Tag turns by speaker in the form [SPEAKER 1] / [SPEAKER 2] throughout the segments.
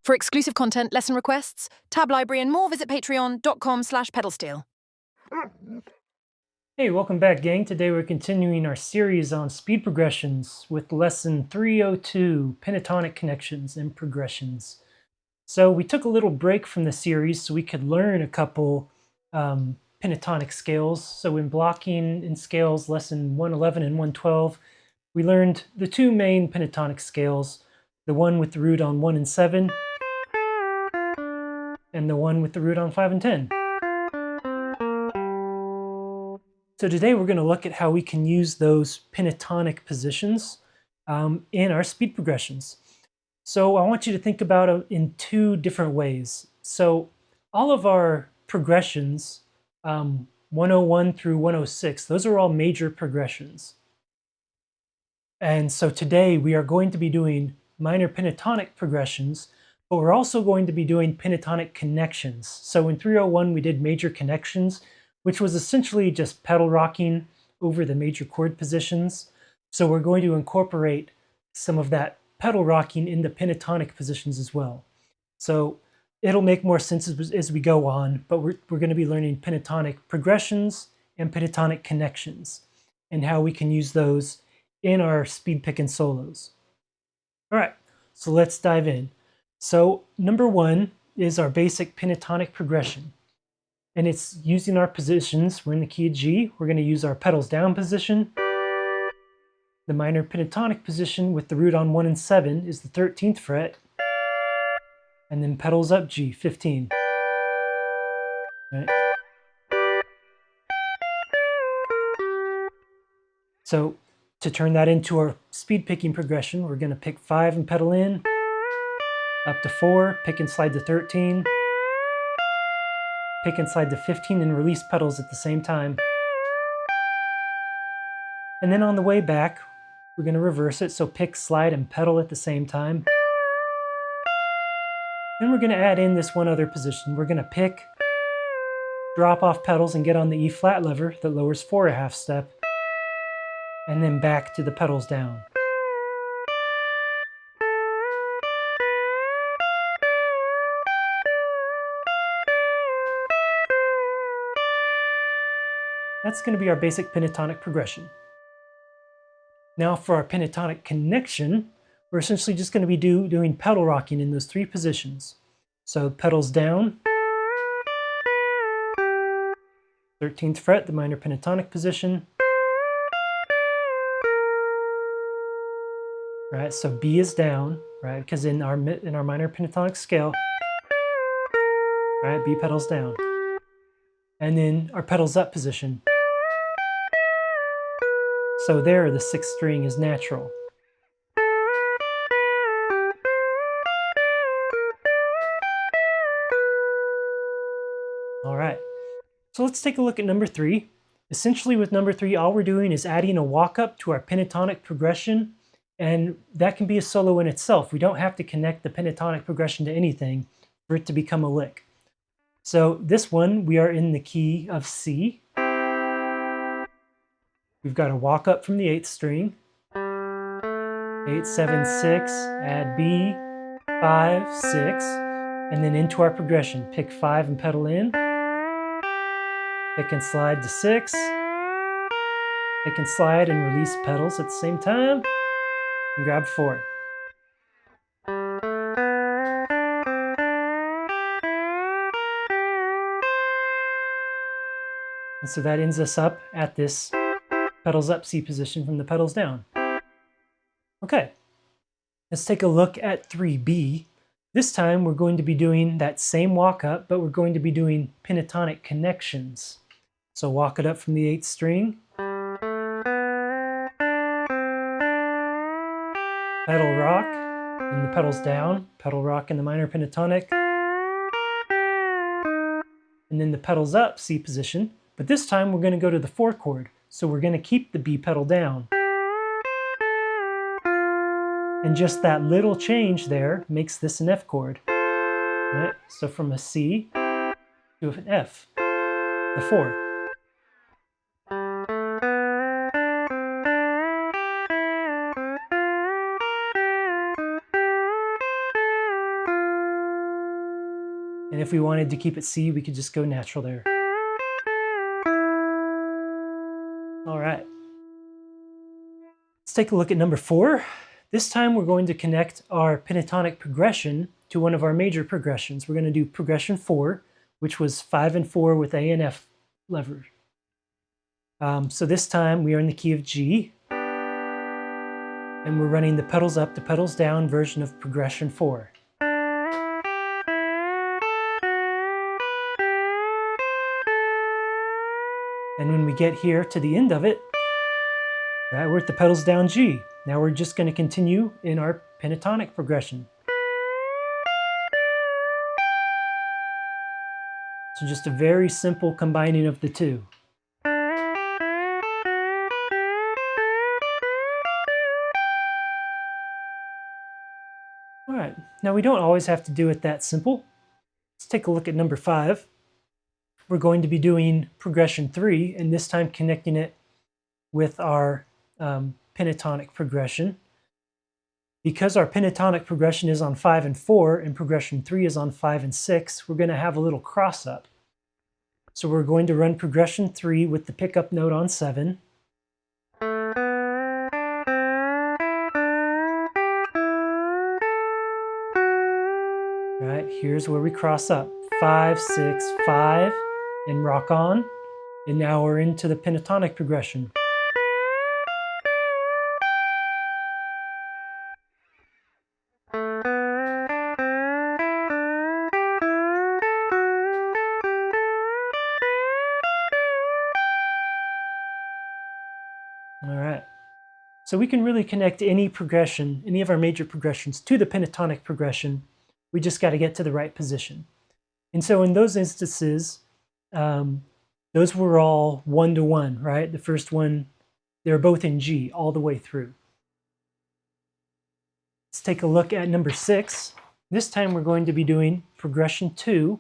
[SPEAKER 1] For exclusive content, lesson requests, tab library, and more, visit patreon.com/pedalsteel.
[SPEAKER 2] Hey, welcome back, gang. Today we're continuing our series on speed progressions with lesson 302, Pentatonic Connections and Progressions. So we took a little break from the series so we could learn a couple pentatonic scales. So in blocking in scales, lesson 111 and 112, we learned the two main pentatonic scales, the one with the root on 1 and 7, and the one with the root on 5 and 10. So today we're going to look at how we can use those pentatonic positions in our speed progressions. So I want you to think about it in two different ways. So all of our progressions, 101 through 106, those are all major progressions. And so today we are going to be doing minor pentatonic progressions, but we're also going to be doing pentatonic connections. So in 301 we did major connections, which was essentially just pedal rocking over the major chord positions. So we're going to incorporate some of that pedal rocking in the pentatonic positions as well. So it'll make more sense as we go on, but we're going to be learning pentatonic progressions and pentatonic connections and how we can use those in our speed pick and solos. All right, so let's dive in. So number one is our basic pentatonic progression. And it's using our positions. We're in the key of G. We're going to use our pedals down position. The minor pentatonic position with the root on 1 and 7 is the 13th fret. And then pedals up G, 15. Right. So to turn that into our speed picking progression, we're going to pick 5 and pedal in, up to 4, pick and slide to 13, pick and slide to 15, and release pedals at the same time. And then on the way back, we're going to reverse it, so pick, slide, and pedal at the same time. Then we're going to add in this one other position. We're going to pick, drop off pedals, and get on the E flat lever that lowers 4/2 step, and then back to the pedals down. That's going to be our basic pentatonic progression. Now for our pentatonic connection, we're essentially just going to be doing pedal rocking in those three positions. So pedals down, 13th fret, the minor pentatonic position. Right, so B is down, right, because in our minor pentatonic scale, right, B pedals down. And then our pedals up position. So there, the 6th string is natural. All right, so let's take a look at number 3. Essentially with number 3, all we're doing is adding a walk-up to our pentatonic progression, and that can be a solo in itself. We don't have to connect the pentatonic progression to anything for it to become a lick. So this one, we are in the key of C. We've got a walk up from the 8th string, 8, 7, 6, add B, 5, 6, and then into our progression. Pick 5 and pedal in, pick and slide to 6, pick and slide and release pedals at the same time, and grab 4. And so that ends us up at this pedals up C position from the pedals down. Okay, let's take a look at 3B. This time we're going to be doing that same walk up, but we're going to be doing pentatonic connections. So walk it up from the 8th string, pedal rock, and the pedals down, pedal rock in the minor pentatonic, and then the pedals up C position. But this time we're going to go to the 4 chord. So we're going to keep the B pedal down. And just that little change there makes this an F chord. Right? So from a C to an F, the 4. And if we wanted to keep it C, we could just go natural there. All right. Let's take a look at number 4. This time we're going to connect our pentatonic progression to one of our major progressions. We're going to do progression 4, which was 5 and 4 with A and F lever. So this time we are in the key of G, and we're running the pedals up to pedals down version of progression 4. And when we get here to the end of it, right, we're at the pedals down G. Now we're just going to continue in our pentatonic progression. So just a very simple combining of the two. All right, now we don't always have to do it that simple. Let's take a look at number 5. We're going to be doing progression 3, and this time connecting it with our pentatonic progression. Because our pentatonic progression is on 5 and 4, and progression 3 is on 5 and 6, we're going to have a little cross up. So we're going to run progression 3 with the pickup note on 7. All right, here's where we cross up. 5, 6, 5, and rock on. And now we're into the pentatonic progression. All right, so we can really connect any progression, any of our major progressions, to the pentatonic progression. We just got to get to the right position. And so in those instances, those were all 1-to-1, right? The first one, they're both in G all the way through. Let's take a look at number 6. This time we're going to be doing progression 2,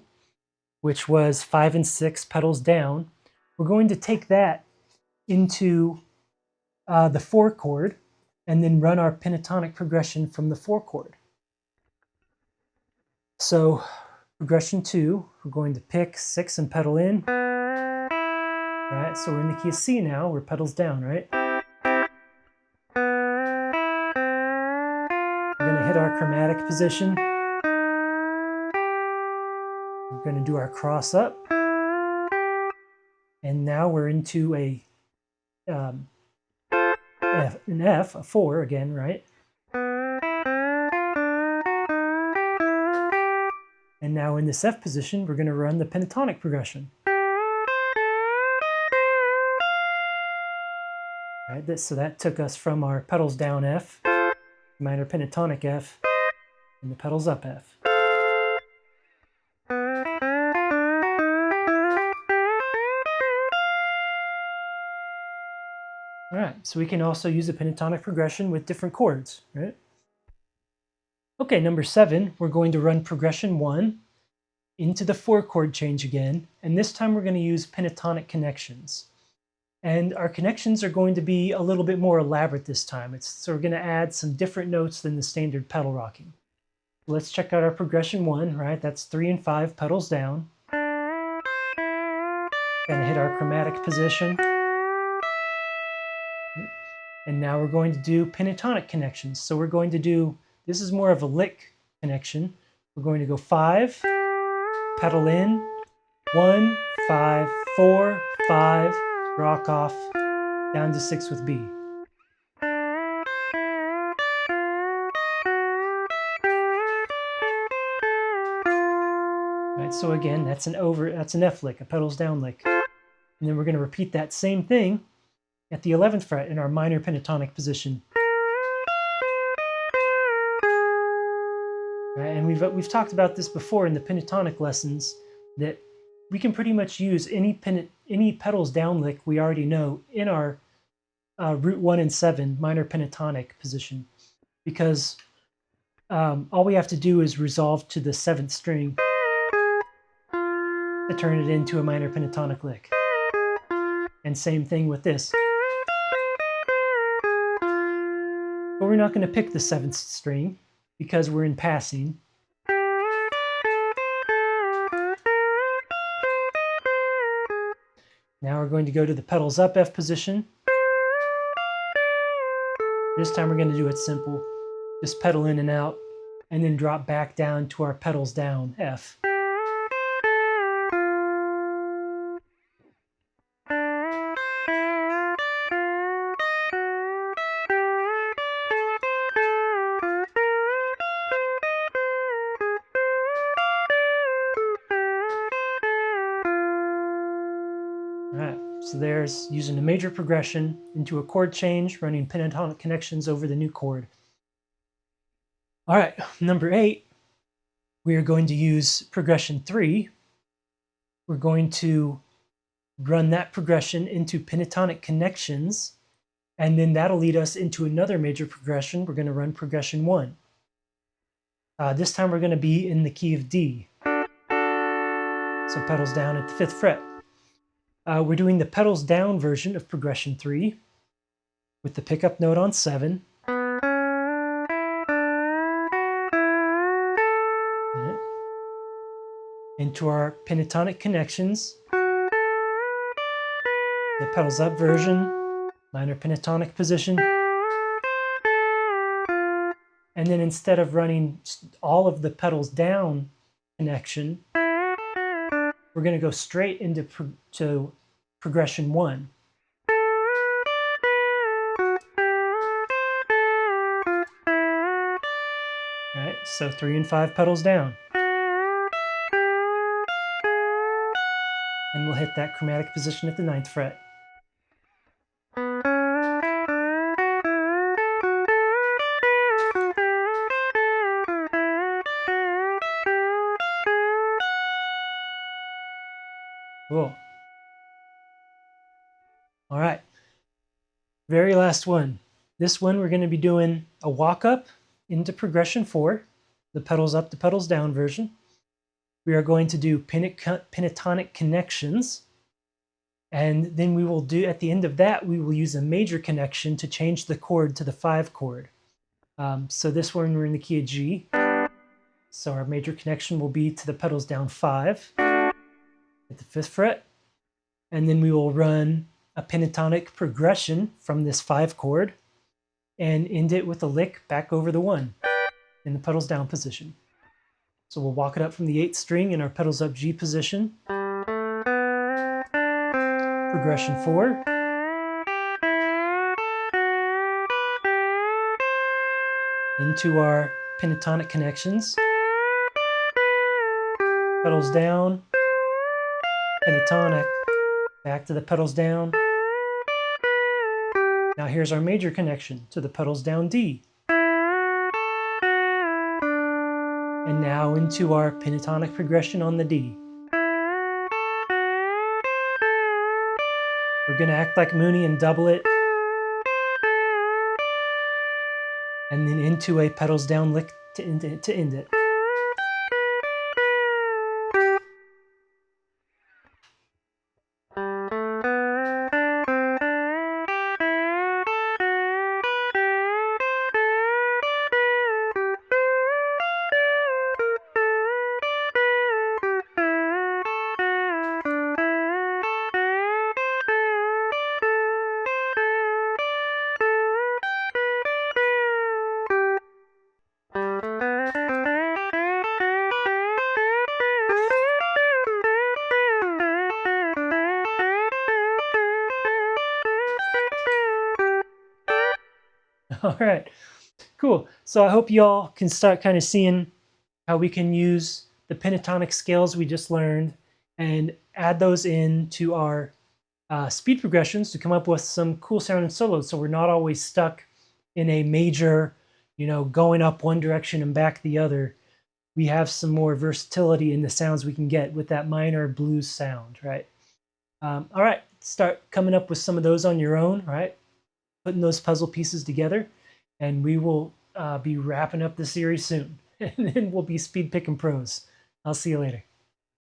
[SPEAKER 2] which was 5 and 6 pedals down. We're going to take that into the 4 chord and then run our pentatonic progression from the 4 chord. So progression 2, we're going to pick 6 and pedal in. All right, so we're in the key of C now, we're pedals down, right? We're going to hit our chromatic position. We're going to do our cross up. And now we're into an F, a 4 again, right? And now in this F position, we're going to run the pentatonic progression. Right, so that took us from our pedals down F, minor pentatonic F, and the pedals up F. All right, so we can also use a pentatonic progression with different chords, right? Okay, number 7, we're going to run progression 1 into the 4 chord change again, and this time we're going to use pentatonic connections. And our connections are going to be a little bit more elaborate this time. So we're going to add some different notes than the standard pedal rocking. Let's check out our progression 1, right? That's 3 and 5 pedals down. Gonna hit our chromatic position. And now we're going to do pentatonic connections. So we're going to do, this is more of a lick connection. We're going to go 5, pedal in, 1, 5, 4, 5, rock off, down to 6 with B. Right, so again, that's an F lick, a pedals down lick. And then we're going to repeat that same thing at the 11th fret in our minor pentatonic position. Right, and we've talked about this before in the pentatonic lessons, that we can pretty much use any pedals down lick we already know in our root 1 and 7 minor pentatonic position, because all we have to do is resolve to the 7th string to turn it into a minor pentatonic lick. And same thing with this. But we're not going to pick the 7th string because we're in passing. Now we're going to go to the pedals up F position. This time we're going to do it simple. Just pedal in and out, and then drop back down to our pedals down F. Alright, so there's using a major progression into a chord change, running pentatonic connections over the new chord. Alright, number 8, we are going to use progression 3. We're going to run that progression into pentatonic connections, and then that'll lead us into another major progression. We're going to run progression 1. This time we're going to be in the key of D. So pedals down at the 5th fret. We're doing the pedals down version of progression 3 with the pickup note on 7. Into our pentatonic connections, the pedals up version, minor pentatonic position. And then instead of running all of the pedals down connection, we're going to go straight into progression 1. All right, so 3 and 5 pedals down. And we'll hit that chromatic position at the 9th fret. Cool. All right, very last one. This one we're going to be doing a walk up into progression 4, the pedals up to pedals down version. We are going to do pentatonic connections, and then we will do, at the end of that, we will use a major connection to change the chord to the 5 chord. So this one we're in the key of G. So our major connection will be to the pedals down 5 at the 5th fret, and then we will run a pentatonic progression from this 5 chord and end it with a lick back over the 1 in the pedals down position. So we'll walk it up from the 8th string in our pedals up G position. Progression 4. Into our pentatonic connections. Pedals down. Pentatonic. Back to the pedals down. Now here's our major connection to the pedals down D. And now into our pentatonic progression on the D. We're going to act like Mooney and double it. And then into a pedals down lick to end it. All right, cool. So I hope you all can start kind of seeing how we can use the pentatonic scales we just learned and add those into our speed progressions to come up with some cool sounding solos. So we're not always stuck in a major, going up one direction and back the other. We have some more versatility in the sounds we can get with that minor blues sound, right? All right, start coming up with some of those on your own, right? Putting those puzzle pieces together, and we will be wrapping up the series soon. And then we'll be speed picking pros. I'll see you later.